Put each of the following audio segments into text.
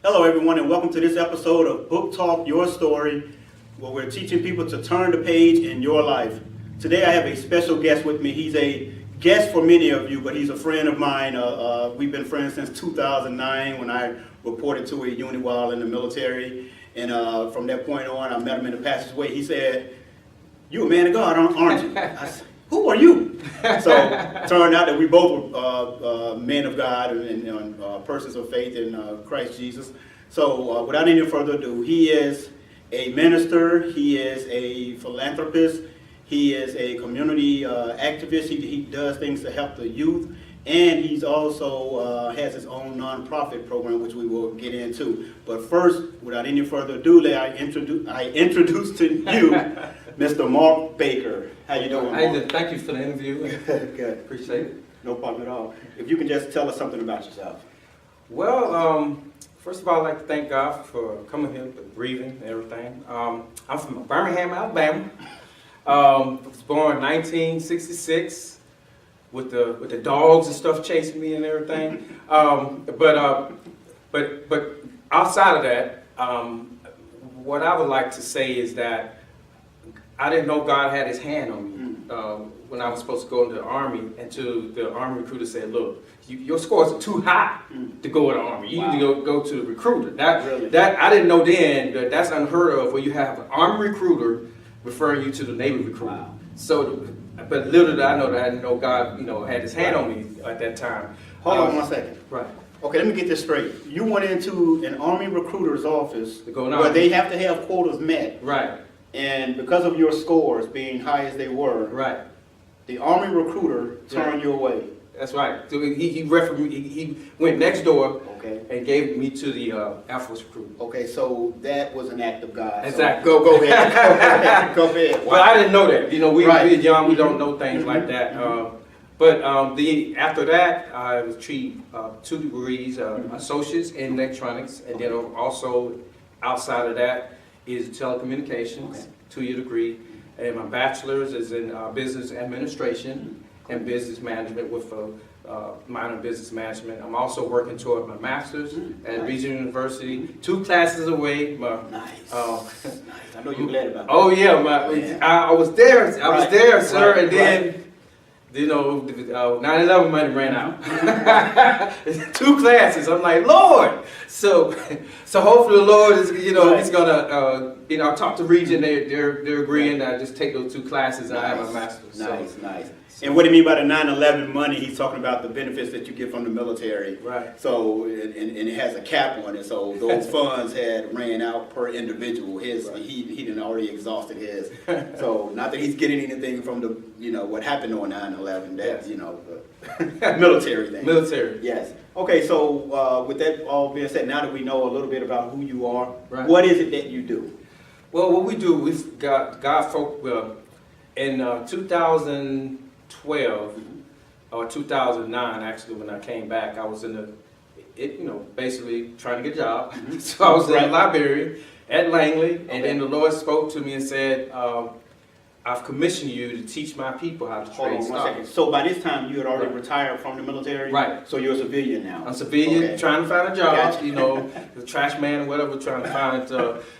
Hello everyone and welcome to this episode of Book Talk Your Story, where we're teaching people to turn the page in your life. Today I have a special guest with me. He's a guest for many of you, but he's a friend of mine. We've been friends since 2009 when I reported to a unit while in the military. And from that point on, I met him in the passageway. He said, "You a man of God, aren't you?" I said, "Who are you?" So it turned out that we both were men of God and persons of faith in Christ Jesus. So without any further ado, he is a minister, he is a philanthropist, he is a community activist, he does things to help the youth, and he's also has his own nonprofit program, which we will get into. But first, without any further ado, I introduce to you Mr. Mark Baker. How you doing, Mark? Thank you for the interview. Good. Appreciate it. No problem at all. If you can just tell us something about yourself. Well, first of all, I'd like to thank God for coming here, for breathing and everything. I'm from Birmingham, Alabama. I was born in 1966 with the dogs and stuff chasing me and everything. But outside of that, what I would like to say is that I didn't know God had his hand on me when I was supposed to go into the Army, until the Army recruiter said, "Look, your scores are too high to go in the Army. You need to go to the recruiter." That I didn't know then that that's unheard of, where you have an Army recruiter referring you to the Navy recruiter. Wow. So, but little did I know that I didn't know God, had his hand on me at that time. Hold on 1 second. Right. Okay, let me get this straight. You went into an Army recruiter's office To go in where Army. they have to have quotas met, Right. and because of your scores being high as they were, Right. the Army recruiter turned you away. That's right. So he referred me. He went next door Okay. and gave me to the Air Force recruiter. Okay, so that was an act of God. So Exactly. go ahead. Go ahead. But I didn't know that. We're Right. young. We don't know things like that. After that, I achieved 2 degrees, associates in electronics, and then also outside of that is telecommunications, 2-year degree, and my bachelor's is in business administration and business management with a minor in business management. I'm also working toward my master's at Regional University, 2 classes away. Nice. Nice. I know you're glad about that. Oh yeah, I was there. I was there, sir, Right. and then 9/11 money ran out. 2 classes. I'm like, Lord. So hopefully the Lord is, Right. He's gonna, I talked to Region. They're agreeing that I just take those 2 classes and I have my master's. Nice, nice. And what do you mean by the 9/11 money? He's talking about the benefits that you get from the military. Right. So, and it has a cap on it. So those funds had ran out per individual. His, Right. he didn't already exhausted his. So not that he's getting anything from the, what happened on 9/11. That, Yes. the military thing. Military. Yes. Okay. So with that all being said, now that we know a little bit about who you are, Right. what is it that you do? Well, what we do, we've got God folk. In 2012 or 2009, actually, when I came back, I was in basically trying to get a job. So I was in the library at Langley, and then the Lord spoke to me and said, "I've commissioned you to teach my people how to Hold trade on 1 stocks." second. So by this time you had already Right. retired from the military? Right. So you're a civilian now? I'm civilian, Okay. trying to find a job, Gotcha. the trash man or whatever, trying to find.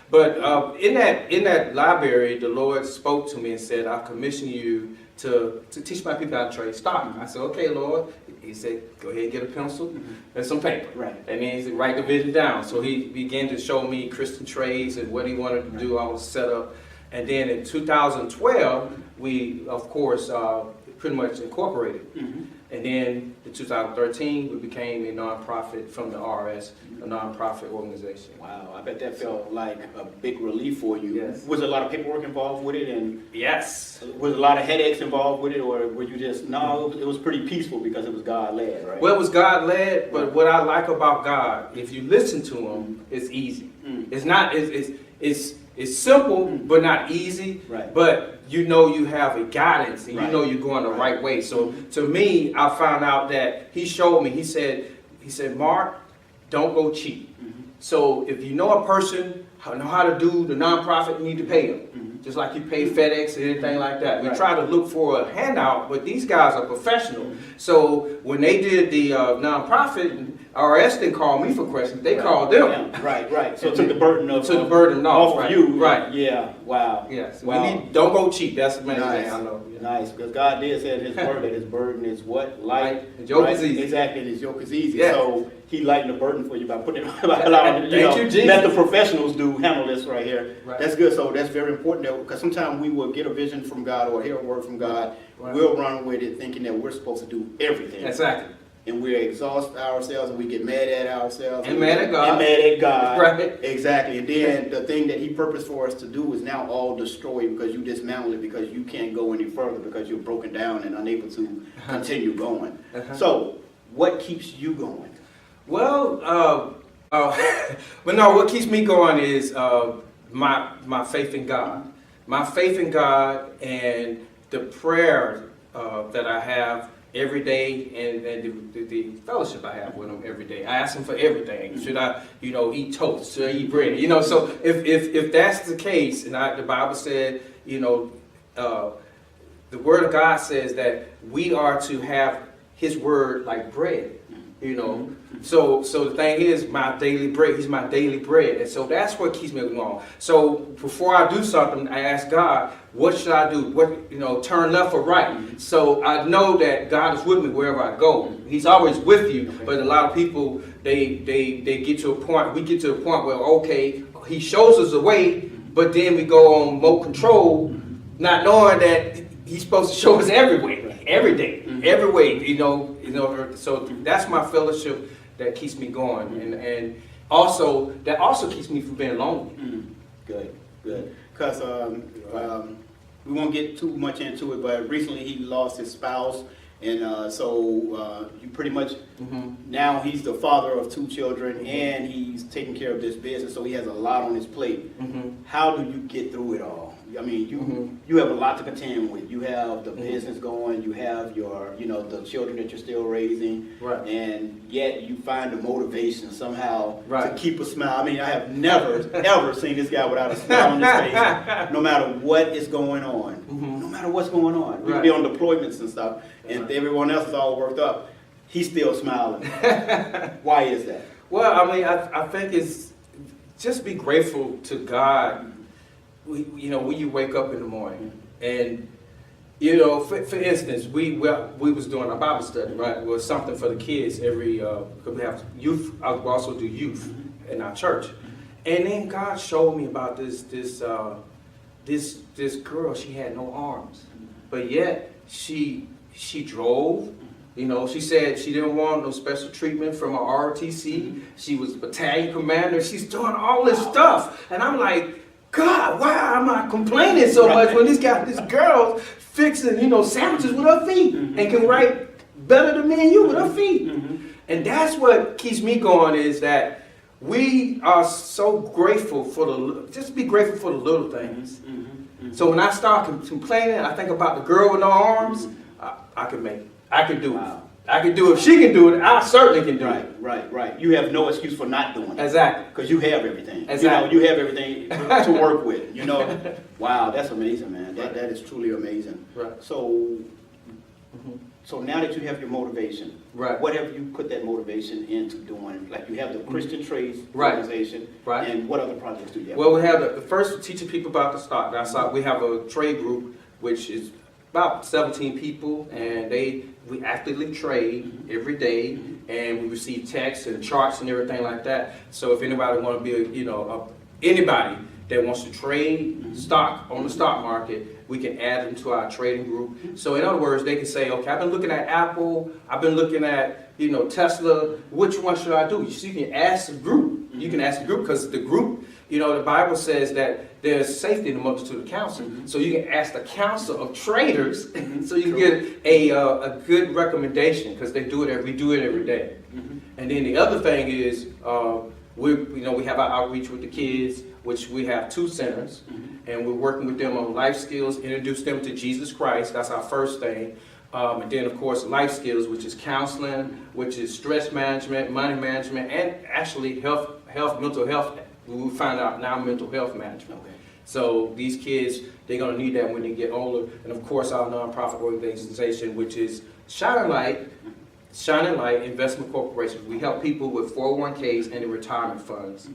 But in that library, the Lord spoke to me and said, "I've commissioned you to teach my people how to trade stock." I said, "Okay, Lord." He said, "Go ahead and get a pencil and some paper." Right. And then he said, "Write the vision down." So he began to show me Christian trades and what he wanted to do. I was set up. And then in 2012, we, of course, pretty much incorporated. Mhm. And then in 2013, we became a nonprofit from the RS, a nonprofit organization. Wow, I bet that felt like a big relief for you. Yes. Was there a lot of paperwork involved with it, and Yes. was a lot of headaches involved with it, or were you just, no, it was pretty peaceful because it was God-led, right? Well, it was God-led, but what I like about God, if you listen to Him, it's easy. It's not, it's simple, but not easy. Right. But you have a guidance, and Right. you're going the right way. So to me, I found out that He showed me. He said, "Mark, don't go cheap." So if you know a person, know how to do the nonprofit, you need to pay them. Just like you pay FedEx and anything like that. We Right. try to look for a handout, but these guys are professional. So when they did the nonprofit, IRS didn't call me for questions. They called them. Yeah, right. So it took the burden of Took the burden off, of right, you. right. Yeah. Wow. Yes. Wow. Don't go cheap. That's the main Nice. thing I know. Yeah. Nice, because God did say in His word that His burden is what? Light. His yoke is easy. Exactly, and His yoke is easy. Yeah. So He lightened the burden for you by putting by allowing Thank you, Jesus. let the professionals handle this right here. Right. That's good. So that's very important because sometimes we will get a vision from God or hear a word from God. Right. We'll run with it thinking that we're supposed to do everything. Exactly. And we exhaust ourselves and we get mad at ourselves. And mad at God. And mad at God. Right. Exactly. And then the thing that He purposed for us to do is now all destroyed because you dismantle it because you can't go any further because you're broken down and unable to continue going. So, what keeps you going? Well, but no, what keeps me going is my faith in God. My faith in God and the prayer that I have every day and the fellowship I have with Him every day. I ask Him for everything. Should I, eat toast? Should I eat bread? So if that's the case, and the Bible said, the Word of God says that we are to have His Word like bread. So the thing is, my daily bread. He's my daily bread, and so that's what keeps me going. So before I do something, I ask God, what should I do? What turn left or right? So I know that God is with me wherever I go. He's always with you, but a lot of people they get to a point. We get to a point where okay, He shows us the way, but then we go on remote control, not knowing that He's supposed to show us every way, every day, every way. So that's my fellowship that keeps me going, and also that also keeps me from being lonely. Good. Because we won't get too much into it, but recently he lost his spouse, and so you pretty much now he's the father of 2 children, and he's taking care of this business, so he has a lot on his plate. How do you get through it all? I mean, you have a lot to contend with. You have the business going, you have your, the children that you're still raising, Right. and yet you find the motivation somehow Right. to keep a smile. I mean, I have never, ever seen this guy without a smile on his face, no matter what is going on. No matter what's going on. We could be on deployments and stuff, and everyone else is all worked up. He's still smiling. Why is that? Well, I mean, I think it's just be grateful to God. When you wake up in the morning, and for instance, we was doing a Bible study, right? It was something for the kids every. Because we have youth. I also do youth in our church, and then God showed me about this girl. She had no arms, but yet she drove. She said she didn't want no special treatment from a ROTC. She was a battalion commander. She's doing all this stuff, and I'm like, God, why am I complaining so much when this girl fixing, sandwiches with her feet and can write better than me and you with her feet. And that's what keeps me going is that we are so grateful just be grateful for the little things. So when I start complaining, I think about the girl with no arms, I can make it. I can do it. I can do it. If she can do it, I certainly can do it. Right. You have no excuse for not doing it. Exactly. Because you have everything. Exactly. You have everything to work with. Wow, that's amazing, man. That is truly amazing. Right. So now that you have your motivation, right. What have you put that motivation into doing? Like you have the Christian Trades right. organization, right. And what other projects do you have? Well, we have the first teaching people about the stock. We have a trade group, which is about 17 people, and we actively trade every day, and we receive texts and charts and everything like that. So if anybody want to be, anybody that wants to trade stock on the stock market, we can add them to our trading group. So in other words, they can say, okay, I've been looking at Apple, I've been looking at, Tesla, which one should I do? So you can ask the group. You can ask the group because the group, the Bible says that there's safety in the multitude of counsel. So you can ask the council of traders so you get a good recommendation because we do it every day. And then the other thing is we have our outreach with the kids, which we have 2 centers, and we're working with them on life skills, introduce them to Jesus Christ. That's our first thing. And then, of course, life skills, which is counseling, which is stress management, money management, and actually mental health. We find out now mental health management. Okay. So these kids, they're going to need that when they get older. And, of course, our nonprofit organization, which is Shine Light, Shining Light Investment Corporation. We help people with 401ks and the retirement funds.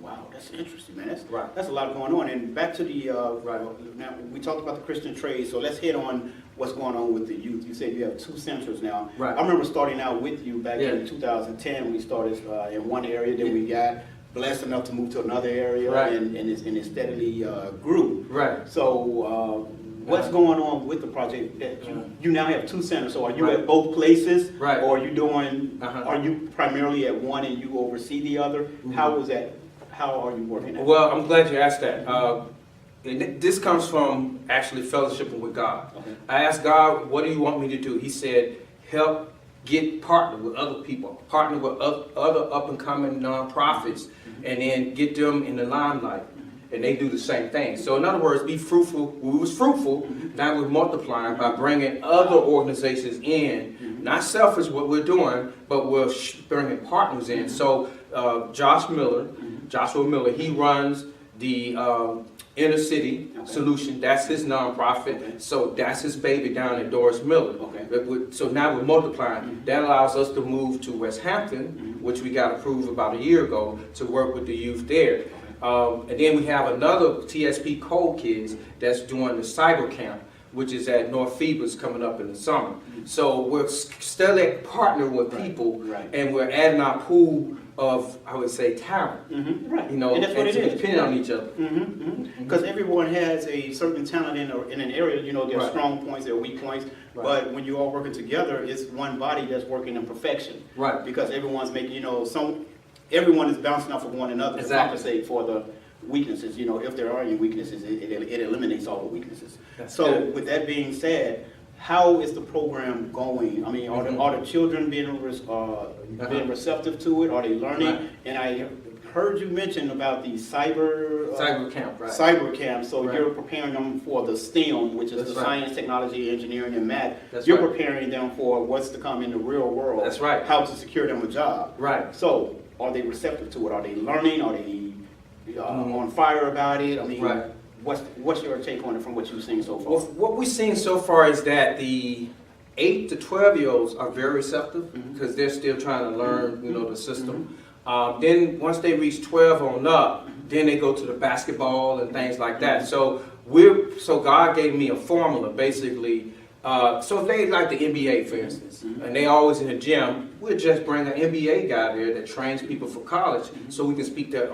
Wow, that's interesting, man. Right. That's a lot going on. And back to the, Right. now, we talked about the Christian trade, so let's hit on what's going on with the youth. You said you have 2 centers now. Right. I remember starting out with you back Yeah. in 2010. We started in one area, then we got blessed enough to move to another area, Right. and it steadily grew. Right. So what's going on with the project? That you now have 2 centers, so are you Right. at both places? Right. Or are you doing, Uh-huh. are you primarily at one and you oversee the other? Mm-hmm. How is that? How are you working at? Well, I'm glad you asked that. And this comes from actually fellowshipping with God. Okay. I asked God, what do you want me to do? He said, help get partner with other people, partner with other up-and-coming nonprofits, and then get them in the limelight. And they do the same thing. So in other words, be fruitful. We was fruitful, now we're multiplying by bringing other organizations in. Not selfish what we're doing, but we're bringing partners in. So Joshua Miller, he runs the Inner City Solution. That's his nonprofit. Okay. So that's his baby down at Doris Miller. Okay. So now we're multiplying. That allows us to move to West Hampton, which we got approved about a year ago, to work with the youth there. And then we have another TSP Code Kids that's doing the cyber camp, which is at North Phoebus coming up in the summer. So we're still partnering with people, Right. and we're adding our pool of, I would say, talent. Right. You know, and that's what it is. depending on each other. Because everyone has a certain talent in an area. You know, there are Right. strong points, there are weak points. Right. But when you're all working together, it's one body that's working in perfection. Right. Because everyone's making, you know, everyone is bouncing off of one another to Exactly. compensate for the weaknesses. You know, if there are any weaknesses, it eliminates all the weaknesses. That's So good. with that being said, how is the program going? I mean, are the children being receptive to it? Are they learning? Right. And I heard you mention about the cyber camp, right? cyber camp. So Right. you're preparing them for the STEM, which is That's the right. science, technology, engineering, and math. That's You're right. preparing them for what's to come in the real world. That's right. How to secure them a job. Right. So are they receptive to it? Are they learning? Are they on fire about it? I mean, Right. what's your take on it from what you've seen so far? Well, what we've seen so far is that the 8 to 12-year-olds are very receptive because they're still trying to learn, you know, the system. Then once they reach 12 on up, then they go to the basketball and things like that. So God gave me a formula basically. So if they like the NBA, for instance, and they always in the gym, we'll just bring an NBA guy there that trains people for college so we can speak their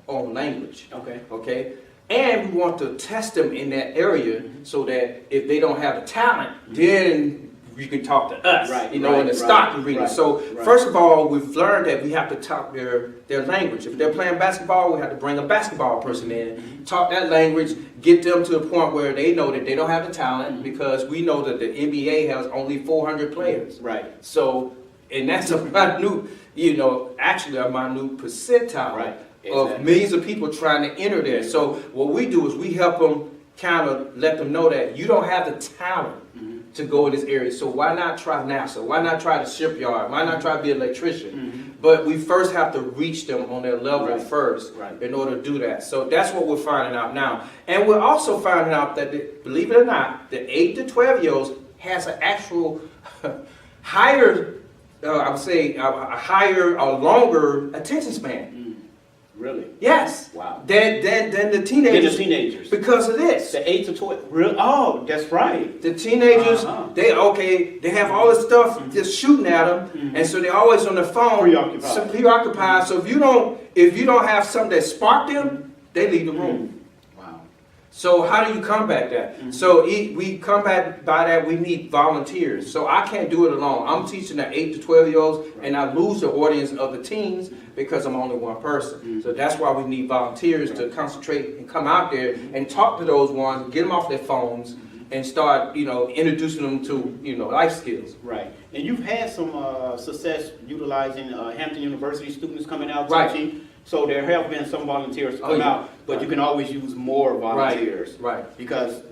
own language. Okay. Okay? And we want to test them in that area so that if they don't have the talent, then you can talk to us, Right, you know, in the right, stock right, arena. right, So right. first of all, we've learned that we have to talk their language. If they're playing basketball, we have to bring a basketball person in, talk that language, get them to the point where they know that they don't have the talent because we know that the NBA has only 400 players. Right. So, and that's a minute, you know, actually a minute percentile Right. of Exactly. millions of people trying to enter there. So what we do is we help them kind of let them know that you don't have the talent to go in this area. So why not try NASA? Why not try the shipyard? Why not try to be an electrician? But we first have to reach them on their level Right. first Right. in order to do that. So that's what we're finding out now. And we're also finding out that, believe it or not, the 8 to 12-year-olds has an actual higher, I would say, a higher, a longer attention span. Really? Yes. Wow. Than the They're the teenagers. teenagers. Because of this. The 8 to 12. Real? Oh, that's right. The teenagers, Uh-huh. they have all this stuff just shooting at them, and so they're always on their phone, Preoccupied. So preoccupied. So if you don't have something that spark them, they leave the room. Wow. So how do you combat that? So we combat by that. We need volunteers. So I can't do it alone. I'm teaching the 8 to 12-year-olds, and I lose the audience of the teens because I'm only one person. So that's why we need volunteers to concentrate and come out there and talk to those ones, get them off their phones, and start, you know, introducing them to, you know, life skills. Right. And you've had some success utilizing Hampton University students coming out Right. teaching. So there have been some volunteers to Oh, come yeah. out, but you can always use more volunteers. Right. Because,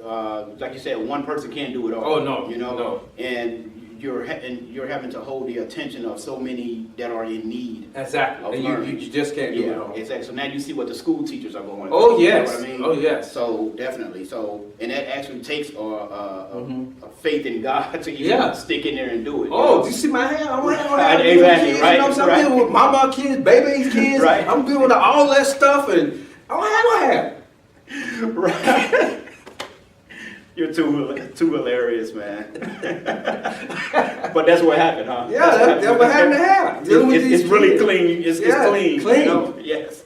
like you said, one person can't do it all. Oh, no, You know? no. And you're having to hold the attention of so many that are in need. Exactly. Of And learning. you just can't do it Yeah, all. exactly. So now you see what the school teachers are going through. Oh, You know yes. what I mean? Oh, yes. So definitely. So, and that actually takes Mhm. a faith in God to even Yeah. stick in there and do it. Oh, do you see my hair? I'm Right, dealing with exactly, kids, right, you know what I'm saying? I'm dealing with mama kids, baby kids. Right. I'm dealing with all that stuff, and I don't have no hair. Right. You're too hilarious, man. But that's what happened, huh? Yeah, that's what happened to hair. Dealing with these It's really kids. clean. It's Yeah, clean. clean. You know? Yes.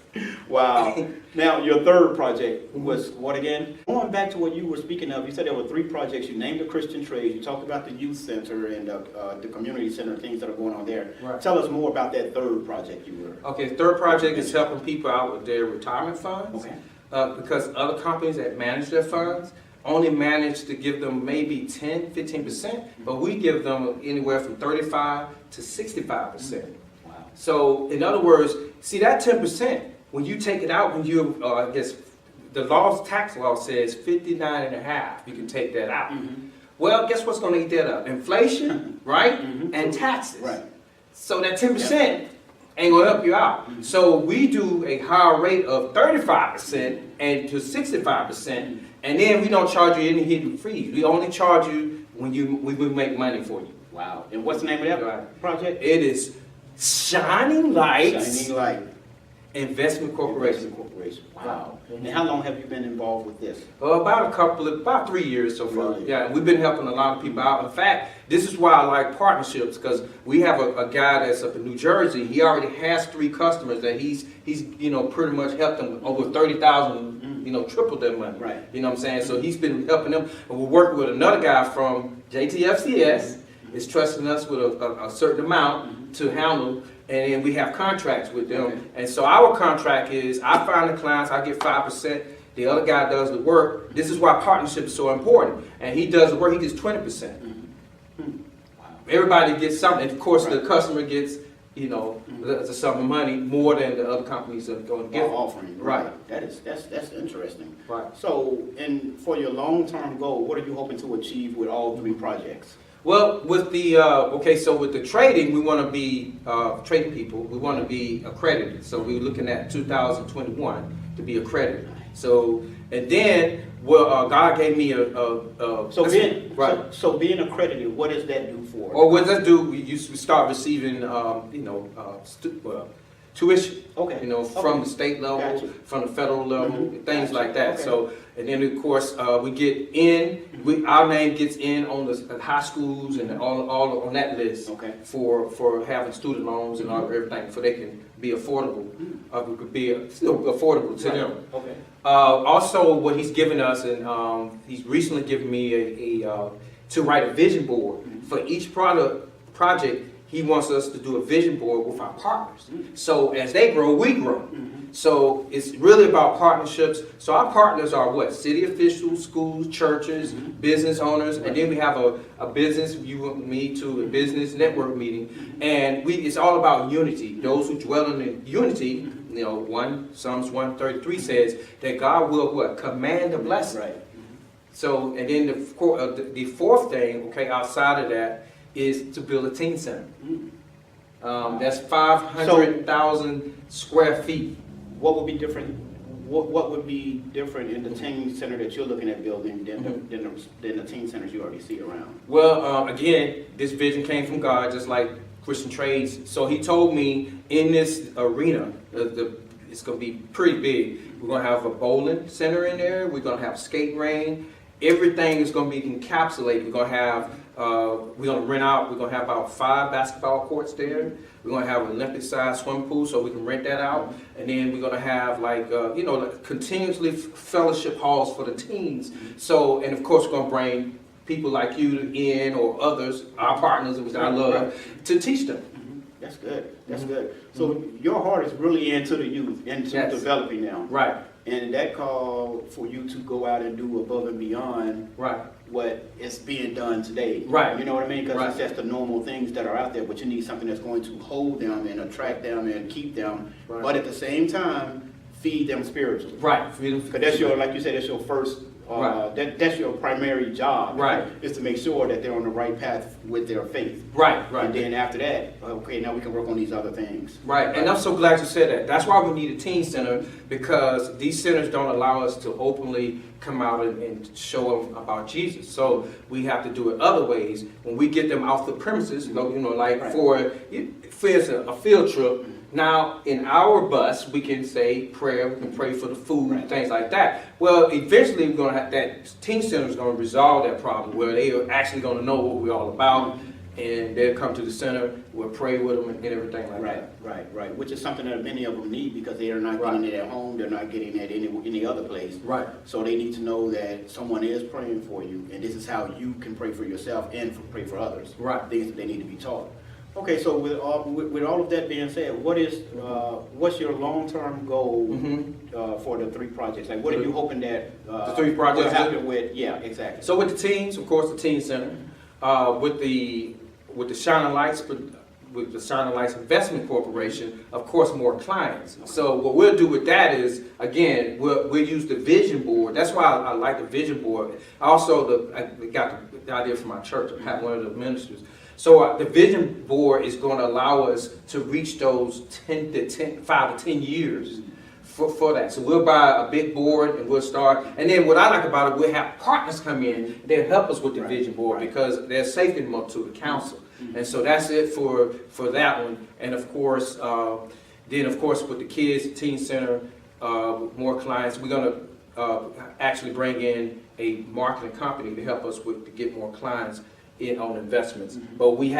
Wow. Now, your third project was what again? Going back to what you were speaking of, you said there were 3 projects. You named the Christian Trades. You talked about the youth center and the community center, things that are going on there. Right. Tell us more about that third project you were. Okay, the third project is helping people out with their retirement funds. Okay. Because other companies that manage their funds only manage to give them maybe 10, 15%, but we give them anywhere from 35 to 65%. Wow. So, in other words, see that 10%, when you take it out, when you, I guess, the tax law says 59 and a half, you can take that out. Mhm. Well, guess what's going to eat that up? Inflation, right? Mhm. And taxes. Right. So that 10% ain't going to help you out. Mhm. So we do a higher rate of 35% and to 65%, and then we don't charge you any hidden fees. We only charge you when we make money for you. Wow. And what's the name of that Right. project? It is Shining Lights Shining Light Investment Corporation. Corporation. Wow. Mhm. And how long have you been involved with this? About 3 years so far. Really? Yeah, and we've been helping a lot of people out. In fact, this is why I like partnerships, because we have a guy that's up in New Jersey. He already has 3 customers that he's pretty much helped them over 30,000, triple their money. Right. You know what I'm saying? So he's been helping them. And we're working with another guy from JTFCS. Is trusting us with a certain amount to handle, and then we have contracts with them. Okay. And so our contract is, I find the clients, I get 5%, the other guy does the work. This is why partnership is so important. And he does the work, he gets 20%. Wow. Everybody gets something, and of course the Right. customer gets, the sum of money more than the other companies are going to Give give. offering. Right. That's interesting. Right. So, and for your long-term goal, what are you hoping to achieve with all 3 projects? Well, with the with the trading, we want to be trading people. We want to be accredited. So we're looking at 2021 to be accredited. So and then God gave me So being accredited, what does that do for? Or what does that do? We start receiving tuition. Okay. From the state level, Gotcha. from the federal level, Mhm. things Gotcha. like that. Okay. So, and then of course we get in. Our name gets in on the high schools and all on that list Okay. for having student loans and everything, so they can be affordable. Could be still affordable to them. Okay. Also, what he's given us, and he's recently given me to write a vision board for each project. He wants us to do a vision board with our partners. So as they grow, we grow. So it's really about partnerships. So our partners are what? City officials, schools, churches, business owners, and then we have a business, you and me to a business network meeting. And it's all about unity. Those who dwell in unity, Psalms 133 says that God will what? Command a blessing. Right. So, and then the fourth thing, outside of that, is to build a teen center. That's 500,000 square feet. What would be different? What would be different in the teen center that you're looking at building than the teen centers you already see around? Well, again, this vision came from God, just like Christian Trades. So he told me in this arena, it's going to be pretty big. We're going to have a bowling center in there. We're going to have skate ring. Everything is going to be encapsulated. We're going to have, we're going to rent out, we're going to have about 5 basketball courts there. We're going to have an Olympic-sized swimming pool so we can rent that out. And then we're going to have continuously fellowship halls for the teens. So, and of course we're going to bring people like you in or others, our partners, which I love, to teach them. That's good. That's good. So your heart is really into the youth, into Yes. developing now. Right, And that call for you to go out and do above and beyond right. what is being done today. Right. You know what I mean? Because Right. it's just the normal things that are out there, but you need something that's going to hold them and attract them and keep them, Right. but at the same time, feed them spiritually. Right. Because that's your, like you said, that's your first That's your primary job. Right. Is to make sure that they're on the right path with their faith. Right. And then after that, okay, now we can work on these other things. Right, and I'm so glad you said that. That's why we need a teen center, because these centers don't allow us to openly come out and show them about Jesus. So we have to do it other ways. When we get them off the premises, like Right. for instance, a field trip. Now, in our bus, we can say prayer, we can pray for the food, Right. things like that. Well, eventually, we're going to have that teen center is going to resolve that problem, where they are actually going to know what we're all about, and they'll come to the center, we'll pray with them and everything like that. Right. Which is something that many of them need because they are not getting it at home. They're not getting it any other place. Right. So they need to know that someone is praying for you, and this is how you can pray for yourself and pray for others. Right. Things that they need to be taught. Okay, so with all of that being said, what's your long-term goal for the 3 projects? Like, what are you hoping that The 3 projects will happen with? Yeah, exactly. So with the teens, of course, the teen center, with the Shining Lights, with the Shining Lights Investment Corporation, of course, more clients. So what we'll do with that is, again, we'll use the vision board. That's why I like the vision board. Also, I got the idea from my church. I had one of the ministers. So the vision board is going to allow us to reach those 5 to 10 years for that. So we'll buy a big board and we'll start. And then what I like about it, we'll have partners come in. They'll help us with the vision board because there's safety to the council. And so that's it for that one. And of course, then of course with the kids, teen center, more clients, we're going to actually bring in a marketing company to help us to get more clients on investments. But we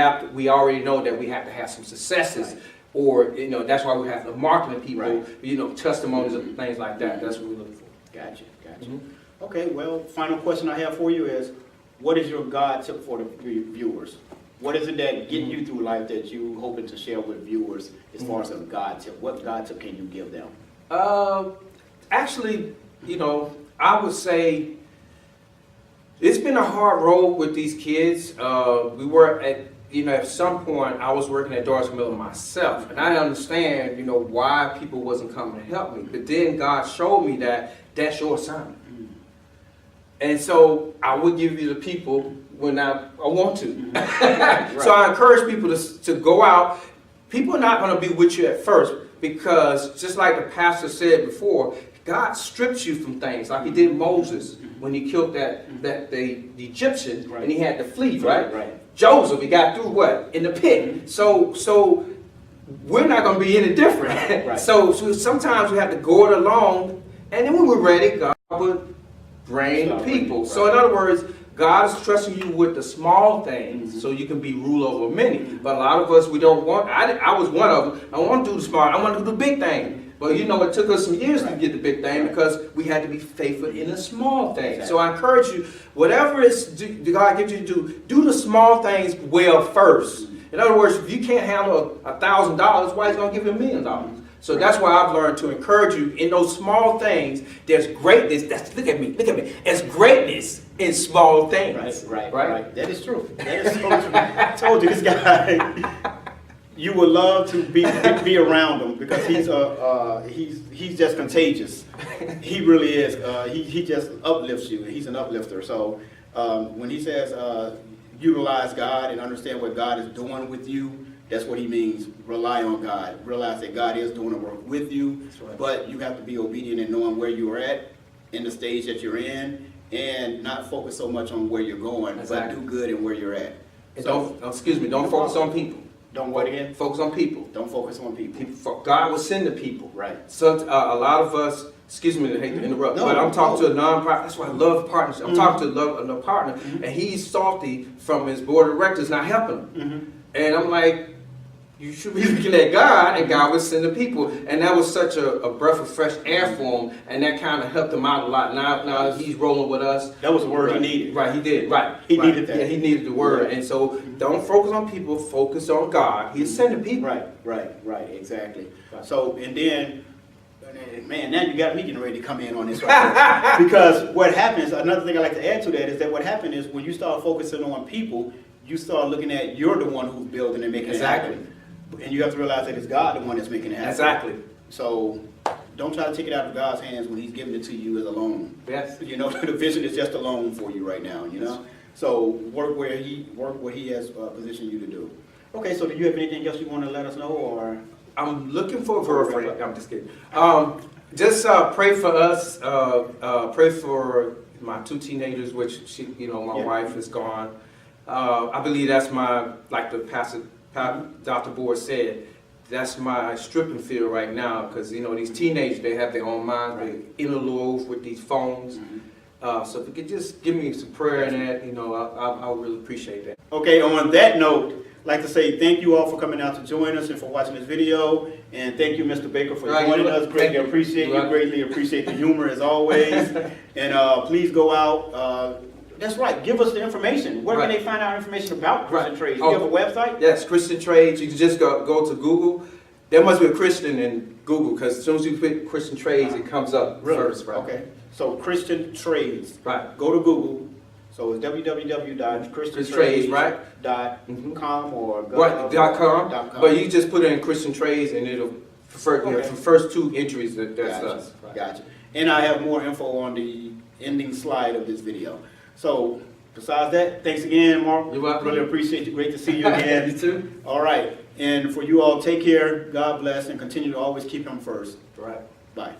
already know that we have to have some successes, or that's why we have the marketing people, testimonies and things like that. That's what we look for. Gotcha. Okay, well, final question I have for you is, what is your God tip for the viewers? What is it that get you through life that you hoping to share with viewers as far as a God tip? What God tip can you give them? Actually, I would say it's been a hard road with these kids. We were at some point I was working at Doris Miller myself, and I understand, why people wasn't coming to help me. But then God showed me that that's your assignment. And so I would give you the people when I want to. So I encourage people to go out. People are not going to be with you at first because, just like the pastor said before, God strips you from things like he did Moses when he killed the Egyptian and he had to flee, right? Joseph, he got through what? In the pit. So we're not going to be any different. So sometimes we have to go it alone, and then when we're ready, God would bring people. So in other words, God is trusting you with the small things so you can be rule over many. But a lot of us, we don't want, I was one of them. I want to do the small, I want to do the big thing. But it took us some years to get the big thing because we had to be faithful in the small things. Exactly. So I encourage you, whatever God gives you to do the small things well first. In other words, if you can't handle $1,000, why is he going to give you $1 million? So that's why I've learned to encourage you in those small things. There's greatness. Look at me. There's greatness in small things. Right. That is true. That is so true. I told you, this guy, you would love to be around him because he's just contagious. He really is. He just uplifts you. He's an uplifter. So when he says utilize God and understand what God is doing with you, that's what he means. Rely on God. Realize that God is doing the work with you, but you have to be obedient in knowing where you are at in the stage that you're in, and not focus so much on where you're going, but do good in where you're at. And don't focus on people. Don't what again? Focus on people. Don't focus on people. God will send the people. Right. So a lot of us, excuse me, I hate to interrupt, but I'm talking to a non-profit. That's why I love partners. I'm talking to a partner, and he's salty from his board of directors not helping him. And I'm like, you should be looking at God, and God would send the people. And that was such a breath of fresh air for him, and that kind of helped him out a lot. Now he's rolling with us. That was the word he needed. Right, he did. Right. He needed that. Yeah, he needed the word. Right. And so don't focus on people, focus on God. He's sending people. Right, exactly. Right. So, and then, man, now you got me getting ready to come in on this right because what happens, another thing I like to add to that is that what happened is when you start focusing on people, you start looking at you're the one who's building and making it happen. And you have to realize that it's God the one that's making it happen. Exactly. So don't try to take it out of God's hands when he's giving it to you as a loan. Yes. You know, the vision is just a loan for you right now, you know? So work what he has positioned you to do. Okay, so do you have anything else you want to let us know, or? I'm looking for a girlfriend. I'm just kidding. Just pray for us. Pray for my 2 teenagers, which my Yeah. wife is gone. I believe that's my, like the pastor, Dr. Bohr said, that's my stripping field right now, because these teenagers, they have their own minds, Right. they interlove with these phones. So if you could just give me some prayer in that, I would really appreciate that. Okay, on that note, I'd like to say thank you all for coming out to join us and for watching this video. And thank you, Mr. Baker, for Right, joining you're us. welcome. Greatly Thank you. appreciate You're you. welcome. Greatly appreciate the humor as always. And please go out. That's right. Give us the information. Where can Right. they find out information about Christian Right. Trades? Oh. You have a website? Yes, Christian Trades. You can just go to Google. There must be a Christian in Google, because as soon as you put Christian Trades, it comes up first, right? Okay. So Christian Trades. Right. Go to Google. So it's www.christiantrades.com or Right, .com. .com. But you just put in Christian Trades, and it'll for Okay. the first 2 entries. That's Gotcha. us. Right. Gotcha. And I have more info on the ending slide of this video. So besides that, thanks again, Mark. You're welcome. Really appreciate you. Great to see you again. You too. All right. And for you all, take care. God bless, and continue to always keep him first. Right. Bye.